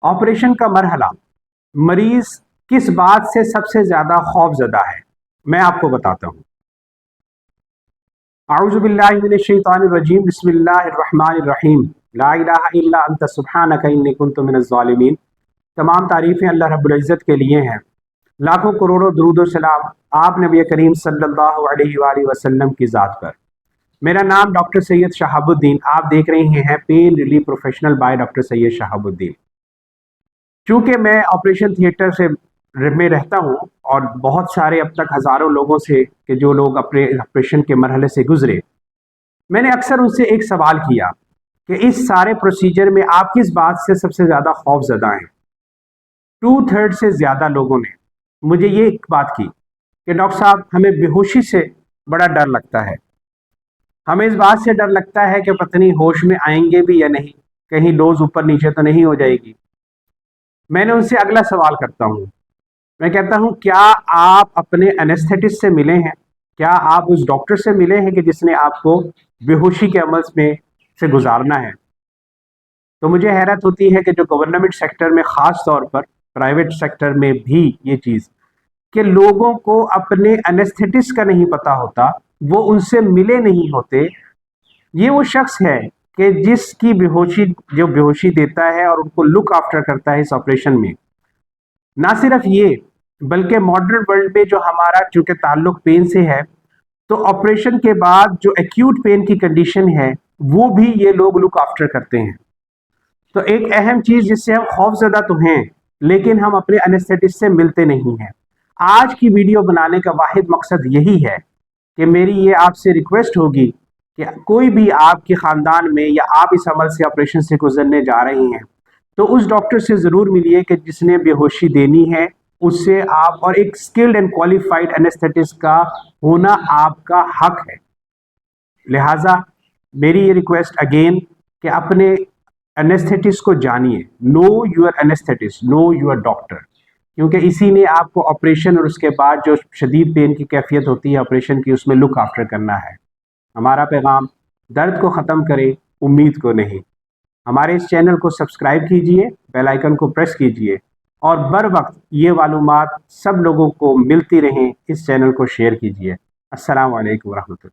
Operation का मरहला, मरीज किस बात से सबसे ज्यादा खौफजदा है, मैं आपको बताता हूँ। अऊज़ु बिल्लाहि मिनश शैतानिर रजीम, बिस्मिल्लाहिर रहमानिर रहीम, ला इलाहा इल्ला अंता सुब्हानका इन्नी कुन्तु मिनज़ ज़ालिमीन। तमाम तारीफ़ें अल्लाह रब्बुल इज़्ज़त के लिए हैं। लाखों करोड़ों दुरूद और सलाम आप नबी करीम सल्लल्लाहु अलैहि वसल्लम की ज़ात पर। मेरा नाम डॉक्टर सैयद शहाबुद्दीन, आप देख रहे हैं pain relief professional by doctor Syed Shahabuddin. चूँकि मैं ऑपरेशन थिएटर में रहता हूँ और बहुत सारे अब तक हज़ारों लोगों से कि जो लोग अपने ऑपरेशन के मरहले से गुजरे, मैंने अक्सर उनसे एक सवाल किया कि इस सारे प्रोसीजर में आप किस बात से सबसे ज़्यादा खौफजदा हैं। 2/3 से ज़्यादा लोगों ने मुझे ये एक बात की कि डॉक्टर साहब, हमें बेहोशी से बड़ा डर लगता है। हमें इस बात से डर लगता है कि पता नहीं होश में आएंगे भी या नहीं, कहीं डोज ऊपर नीचे तो नहीं हो जाएगी। मैंने उनसे अगला सवाल करता हूँ, मैं कहता हूँ क्या आप अपने एनेस्थेटिस्ट से मिले हैं? क्या आप उस डॉक्टर से मिले हैं कि जिसने आपको बेहोशी के अमल में से गुजारना है? तो मुझे हैरत होती है कि जो गवर्नमेंट सेक्टर में, ख़ास तौर पर प्राइवेट सेक्टर में भी ये चीज़ कि लोगों को अपने एनेस्थेटिस्ट का नहीं पता होता, वो उनसे मिले नहीं होते। ये वो शख्स है कि जिसकी जो बेहोशी देता है और उनको लुक आफ्टर करता है इस ऑपरेशन में। ना सिर्फ ये, बल्कि मॉडर्न वर्ल्ड में जो हमारा चूंकि ताल्लुक पेन से है, तो ऑपरेशन के बाद जो एक्यूट पेन की कंडीशन है वो भी ये लोग लुक आफ्टर करते हैं। तो एक अहम चीज़ जिससे हम खौफजदा तो हैं, लेकिन हम अपने एनेस्थेटिस्ट से मिलते नहीं हैं। आज की वीडियो बनाने का वाहिद मकसद यही है कि मेरी ये आपसे रिक्वेस्ट होगी कि कोई भी आपके ख़ानदान में या आप इस अमल से, ऑपरेशन से गुजरने जा रहे हैं, तो उस डॉक्टर से ज़रूर मिलिए कि जिसने बेहोशी देनी है उससे आप, और एक स्किल्ड एंड क्वालिफाइड एनेस्थेटिस्ट का होना आपका हक है। लिहाजा मेरी ये रिक्वेस्ट अगेन कि अपने एनेस्थेटिस्ट को जानिए। Know your anaesthetist, know your doctor, क्योंकि इसी ने आपको ऑपरेशन और उसके बाद जो शदीद पेन की कैफियत होती है ऑपरेशन की, उसमें लुक आफ्टर करना है। हमारा पैगाम, दर्द को ख़त्म करें, उम्मीद को नहीं। हमारे इस चैनल को सब्सक्राइब कीजिए, बेल आइकन को प्रेस कीजिए और बर वक्त ये मालूमात सब लोगों को मिलती रहें। इस चैनल को शेयर कीजिए। अस्सलाम वालेकुम रहमतुल्लाह।